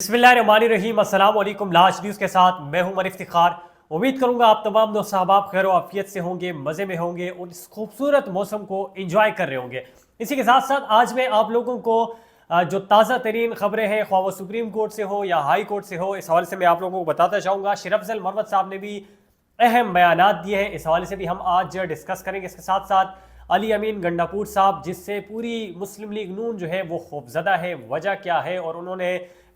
बिस्मिल्लाहिर्रहमानिर्रहीम। अस्सलाम वालेकुम। लाज न्यूज़ के साथ मैं हूं मर इफ्तिखार। उम्मीद करूंगा आप तमाम दोस्त अहबाब खैर आफियत से होंगे, मज़े में होंगे और इस खूबसूरत मौसम को एंजॉय कर रहे होंगे। इसी के साथ साथ आज मैं आप लोगों को जो ताज़ा तरीन खबरें हैं, ख्वाह वो सुप्रीम कोर्ट से हो या हाई कोर्ट से हो, इस हवाले से मैं आप लोगों को बताता चाहूँगा। शरफजल मरवत साहब ने भी अहम बयानात दिए हैं, इस हवाले से भी हम आज डिस्कस करेंगे। इसके साथ साथ अली अमीन गंडापुर साहब, जिससे पूरी मुस्लिम लीग नून जो है वो खौफजदा है, वजह क्या है और उन्होंने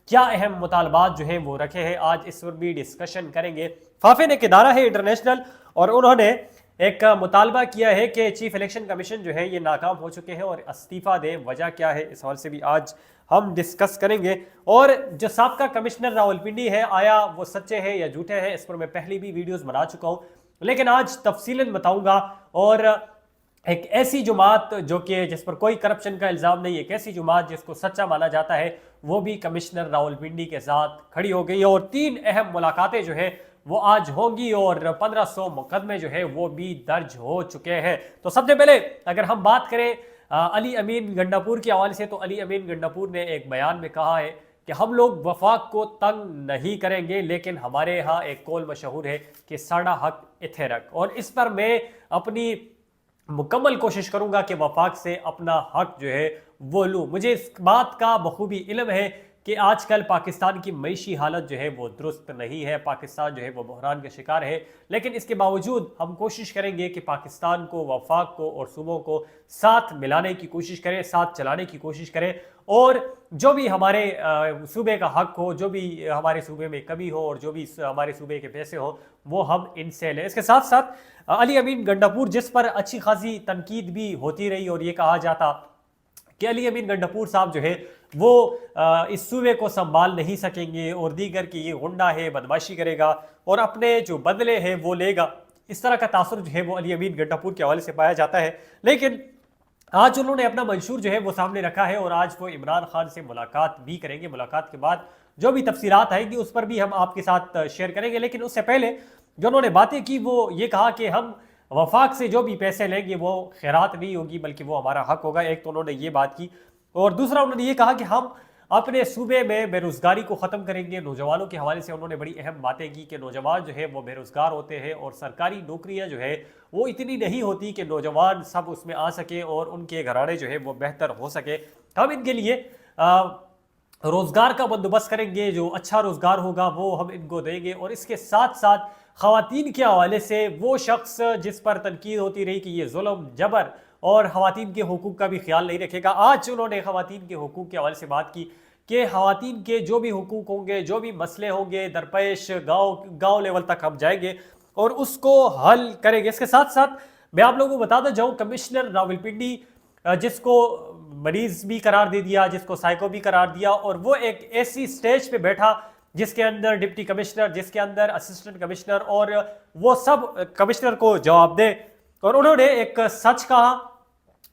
क्या अहम मुतालबात जो हैं वो रखे हैं, आज इस पर भी डिस्कशन करेंगे। फाफेन एक इदारा है इंटरनेशनल और उन्होंने एक मुतालबा किया है कि चीफ इलेक्शन कमीशन जो है ये नाकाम हो चुके हैं और इस्तीफ़ा दें, वजह क्या है, इस हवाले से भी आज हम डिस्कस करेंगे। और जो साबका कमिश्नर रावलपिंडी है, आया वो सच्चे हैं या झूठे हैं, इस पर मैं पहले भी वीडियोस बना चुका हूँ, लेकिन आज तफसीलन बताऊँगा। और एक ऐसी जुमात जो कि जिस पर कोई करप्शन का इल्ज़ाम नहीं, एक ऐसी जुमात जिसको सच्चा माना जाता है, वो भी कमिश्नर रावलपिंडी के साथ खड़ी हो गई और 3 अहम मुलाकातें जो है वो आज होंगी और 1500 मुकदमे जो है वो भी दर्ज हो चुके हैं। तो सबसे पहले अगर हम बात करें अली अमीन गंडापुर के हवाले से, तो अली अमीन गंडापुर ने एक बयान में कहा है कि हम लोग वफाक को तंग नहीं करेंगे, लेकिन हमारे यहाँ एक कौल मशहूर है कि साड़ा हक इथे रख, और इस पर मैं अपनी मुकम्मल कोशिश करूंगा कि वफाक से अपना हक जो है वो लूँ। मुझे इस बात का बखूबी इल्म है कि आजकल पाकिस्तान की मईशी हालत जो है वो दुरुस्त नहीं है, पाकिस्तान जो है वो बहरान का शिकार है, लेकिन इसके बावजूद हम कोशिश करेंगे कि पाकिस्तान को, वफाक को और सूबों को साथ मिलाने की कोशिश करें, साथ चलाने की कोशिश करें, और जो भी हमारे सूबे का हक हो, जो भी हमारे सूबे में कमी हो और जो भी हमारे सूबे के पैसे हो, वो हम इनसे लें। इसके साथ साथ अली अमीन गंडापुर, जिस पर अच्छी खासी तनकीद भी होती रही और ये कहा जाता कि अली अमीन गंडापुर साहब जो है वो इस सूबे को संभाल नहीं सकेंगे और दीगर की ये गुंडा है, बदमाशी करेगा और अपने जो बदले हैं वो लेगा, इस तरह का तासुर जो है वो अली अमीन गंडापुर के हवाले से पाया जाता है। लेकिन आज उन्होंने अपना मंशूर जो है वो सामने रखा है और आज वो इमरान खान से मुलाकात भी करेंगे। मुलाकात के बाद जो भी तफसीलात आएंगी उस पर भी हम आपके साथ शेयर करेंगे, लेकिन उससे पहले जो उन्होंने बातें की वो ये कहा कि हम वफाक से जो भी पैसे लेंगे वो खैरात नहीं होगी बल्कि वो हमारा हक होगा। एक तो उन्होंने ये बात की, और दूसरा उन्होंने ये कहा कि हम अपने सूबे में बेरोज़गारी को ख़त्म करेंगे। नौजवानों के हवाले से उन्होंने बड़ी अहम बातें की कि नौजवान जो है वो बेरोज़गार होते हैं और सरकारी नौकरियां जो है वो इतनी नहीं होती कि नौजवान सब उसमें आ सके और उनके घराने जो है वो बेहतर हो सके। हम इनके लिए रोज़गार का बंदोबस्त करेंगे, जो अच्छा रोज़गार होगा वो हम इनको देंगे। और इसके साथ साथ ख़वातीन के हवाले से वो शख्स जिस पर तनकीद होती रही कि ये जुल्म, जबर और ख़वातीन के हुकूक का भी ख्याल नहीं रखेगा, आज उन्होंने ख़वातीन के हुकूक के हवाले से बात की कि ख़वातीन के जो भी हुकूक होंगे, जो भी मसले होंगे दरपेश, गाँव लेवल तक हम जाएंगे और उसको हल करेंगे। इसके साथ साथ मैं आप लोगों को बताता जाऊँ, कमिश्नर रावलपिंडी जिसको मरीज भी करार दे दिया, जिसको साइको भी करार दिया, और वो एक ऐसी स्टेज पे बैठा जिसके अंदर डिप्टी कमिश्नर, जिसके अंदर असिस्टेंट कमिश्नर और वो सब कमिश्नर को जवाब दे। और उन्होंने एक सच कहा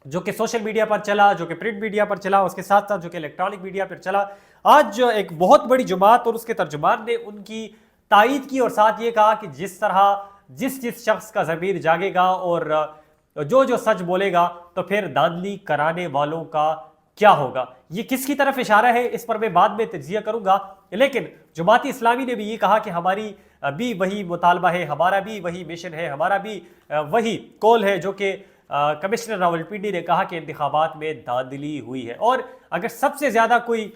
जो कि सोशल मीडिया पर चला, जो कि प्रिंट मीडिया पर चला, उसके साथ साथ जो कि इलेक्ट्रॉनिक मीडिया पर चला। आज जो एक बहुत बड़ी जुमात और उसके तर्जुमान ने उनकी तायीद की और साथ ये कहा कि जिस तरह जिस शख्स का ज़मीर जागेगा और जो जो सच बोलेगा तो फिर दांधली कराने वालों का क्या होगा। ये किसकी तरफ इशारा है इस पर मैं बाद में तज्जिया करूंगा, लेकिन जमाती इस्लामी ने भी ये कहा कि हमारी भी वही मुतालबा है, हमारा भी वही मिशन है, हमारा भी वही कॉल है जो कि कमिश्नर रावलपिंडी ने कहा कि इंतखाबात में धांधली हुई है। और अगर सबसे ज़्यादा कोई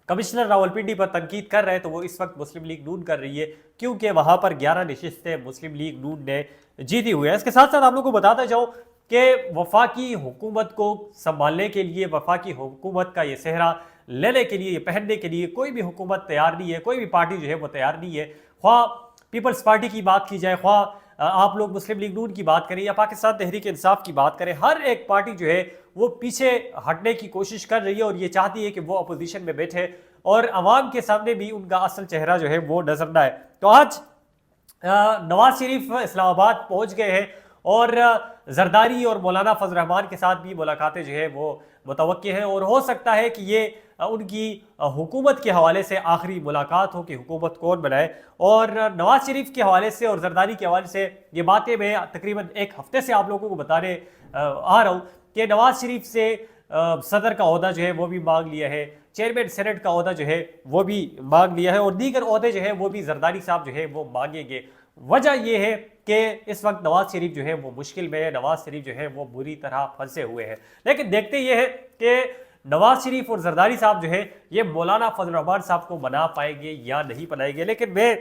कमिश्नर रावलपिंडी पर तनकीद कर रहे हैं तो वो इस वक्त मुस्लिम लीग नून कर रही है, क्योंकि वहाँ पर 11 नशिस्तें मुस्लिम लीग नून ने जीती हुई है। इसके साथ साथ आप लोगों को बताता जाऊँ कि वफाकी हुकूमत को संभालने के लिए, वफाकी हुकूमत का ये सेहरा लेने के लिए, ये पहनने के लिए कोई भी हुकूमत तैयार नहीं है, कोई भी पार्टी जो है वो तैयार नहीं है। ख्वाह पीपल्स पार्टी की बात की जाए, ख्वाह आप लोग मुस्लिम लीग नून की बात करें या पाकिस्तान तहरीक इंसाफ की बात करें, हर एक पार्टी जो है वो पीछे हटने की कोशिश कर रही है और ये चाहती है कि वो अपोजिशन में बैठे और अवाम के सामने भी उनका असल चेहरा जो है वो नजर न आए। तो आज नवाज शरीफ इस्लामाबाद पहुंच गए हैं और जरदारी और मौलाना फजल रहमान के साथ भी मुलाकातें जो है वो मुतवक्की है और हो सकता है कि ये उनकी हुकूमत के हवाले से आखिरी मुलाकात हो कि हुकूमत कौन बनाए। और नवाज शरीफ के हवाले से और जरदारी के हवाले से ये बातें मैं तकरीबन एक हफ्ते से आप लोगों को बताने आ रहा हूँ कि नवाज शरीफ से सदर का ओहदा जो है वो भी मांग लिया है, चेयरमैन सेनेट का ओहदा जो है वो भी मांग लिया है, और दीगर ओहदे जो है वो भी जरदारी साहब जो है वो मांगेंगे। वजह ये है कि इस वक्त नवाज शरीफ जो है वो मुश्किल में है, नवाज शरीफ जो है वो बुरी तरह फंसे हुए हैं। लेकिन देखते ये है कि नवाज शरीफ और जरदारी साहब जो है ये मौलाना फजल रहमान साहब को मना पाएंगे या नहीं बनाएंगे। लेकिन मैं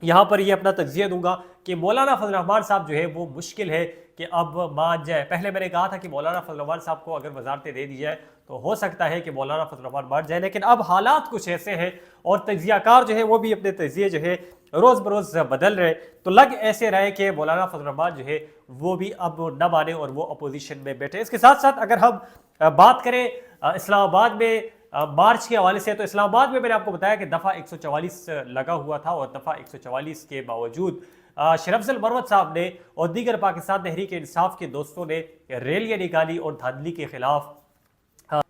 यहाँ पर ये अपना तज्जिया दूंगा कि मौलाना फजल रहमान साहब जो है वो मुश्किल है कि अब मान जाए। पहले मैंने कहा था कि मौलाना फजल रहमान साहब को अगर वजारतें दे दी जाए तो हो सकता है कि मौलाना फजल रहमान मान जाए, लेकिन अब हालात कुछ ऐसे हैं और तज्जियाकार जो है वो भी अपने तज्जिए जो है रोज़ बरोज़ बदल रहे, तो लग ऐसे रहे कि मौलाना फजल रहमान जो है वो भी अब न माने और वो अपोजिशन में बैठे। इसके साथ साथ अगर हम बात करें इस्लामाबाद में मार्च के हवाले से, तो इस्लामाबाद में मैंने आपको बताया कि दफ़ा 144 लगा हुआ था और दफ़ा 144 के बावजूद शरफ अफजल मरवत साहब ने और दीगर पाकिस्तान तहरीक इंसाफ के दोस्तों ने रैलियाँ निकाली और धांधली के खिलाफ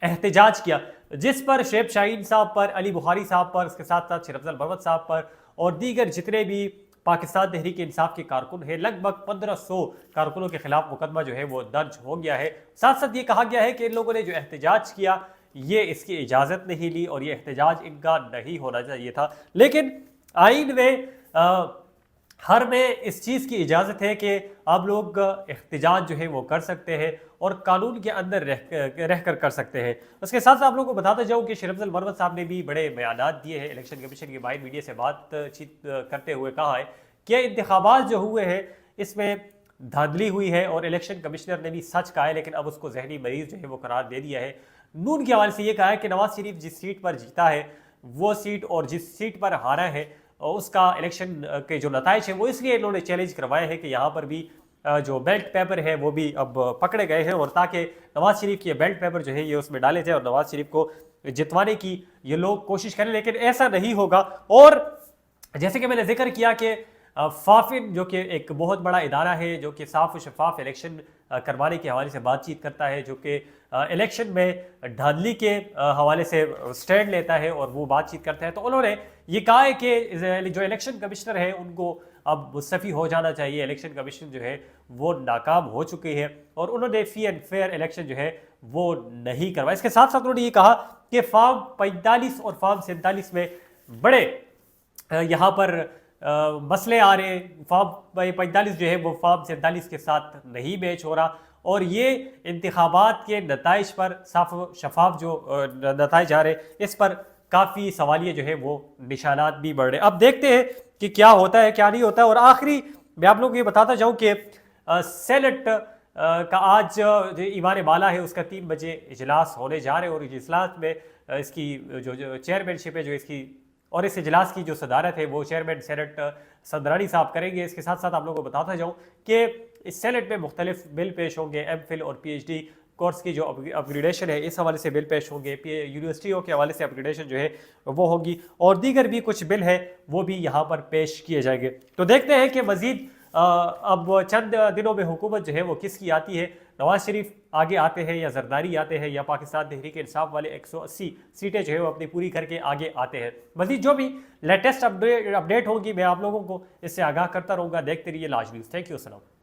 एहतजाज किया, जिस पर शेब शाहीन साहब पर, अली बुखारी साहब पर, उसके साथ साथ शरफ अफजल मरवत साहब पर और दीगर जितने भी पाकिस्तान तहरीक इंसाफ के कारकुन हैं, लगभग 1500 कारकुनों के खिलाफ मुकदमा जो है वो दर्ज हो गया है। साथ साथ ये कहा गया है कि इन लोगों ने जो एहतजाज किया ये इसकी इजाज़त नहीं ली और ये एहतजाज इनका नहीं होना चाहिए था। लेकिन आइन में हर में इस चीज़ की इजाज़त है कि आप लोग एहतजाज जो है वो कर सकते हैं और कानून के अंदर रह कर सकते हैं। उसके साथ साथ आप लोगों को बताता जाऊँ कि शरफ अफजल मरवत साहब ने भी बड़े बयानात दिए हैं। इलेक्शन कमीशन की बाहर मीडिया से बातचीत करते हुए कहा है कि इंतखाबात जो हुए हैं इसमें धांधली हुई है और इलेक्शन कमिश्नर ने भी सच कहा है, लेकिन अब उसको जहनी मरीज जो है वो करार दे दिया है। नून के हवाले से ये कहा है कि नवाज शरीफ जिस सीट पर जीता है वो सीट और जिस सीट पर हारा है उसका इलेक्शन के जो नताइज हैं वो इसलिए इन्होंने चैलेंज करवाए हैं कि यहाँ पर भी जो बेल्ट पेपर है वो भी अब पकड़े गए हैं, और ताकि नवाज शरीफ के बेल्ट पेपर जो है ये उसमें डाले जाए और नवाज शरीफ को जितवाने की ये लोग कोशिश करें। लेकिन ऐसा नहीं होगा। और जैसे कि मैंने जिक्र किया कि फाफिन जो कि एक बहुत बड़ा इदारा है जो कि साफ और शफाफ इलेक्शन करवाने के हवाले से बातचीत करता है, जो कि इलेक्शन में धांधली के हवाले से स्टैंड लेता है और वो बातचीत करता है, तो उन्होंने ये कहा है कि जो इलेक्शन कमिश्नर है उनको अब मुस्तफ़ी हो जाना चाहिए। इलेक्शन कमीशन जो है वो नाकाम हो चुकी है और उन्होंने फ्री एंड फेयर इलेक्शन जो है वो नहीं करवाया। इसके साथ साथ उन्होंने ये कहा कि फॉर्म 45 और फॉर्म 47 में बड़े यहाँ पर मसले आ रहे हैं। फॉर्म 45 जो है वो फॉर्म 47 के साथ नहीं मैच हो रहा और ये इंतखाबात के नताइज पर साफ शफाफ जो नताइज आ रहे इस पर काफ़ी सवालिया जो है वो निशानात भी बढ़ रहे। अब देखते हैं कि क्या होता है क्या नहीं होता है। और आखिरी मैं आप लोगों को ये बताता जाऊँ कि सेनेट का आज जो ईवान बाला है उसका 3 बजे इजलास होने जा रहे हैं और इजलास में इसकी जो चेयरमैनशिप है जो इसकी और इस इजलास की जो सदारत है वो चेयरमैन सेनेट सदरानी साहब करेंगे। इसके साथ साथ आप लोगों को बताता जाऊँ कि इस सेनेट में मुख्तलिफ बिल पेश होंगे। MPhil और PhD कोर्स की जो अपग्रेडेशन है इस हवाले से बिल पेश होंगे, यूनिवर्सिटियों के हवाले से अपग्रेडेशन जो है वो होगी और दीगर भी कुछ बिल है वो भी यहाँ पर पेश किए जाएंगे। तो देखते हैं कि मज़ीद अब चंद दिनों में हुकूमत जो है वो किसकी आती है, नवाज शरीफ आगे आते हैं या जरदारी आते हैं या पाकिस्तान तहरीक इंसाफ वाले 180 सीटें जो है वो अपनी पूरी करके आगे आते हैं। मज़ीद जो भी लेटेस्ट अपडेट होगी मैं आप लोगों को इससे आगाह करता रहूँगा। देखते रहिए लाज न्यूज़। Thank you. अस्सलाम।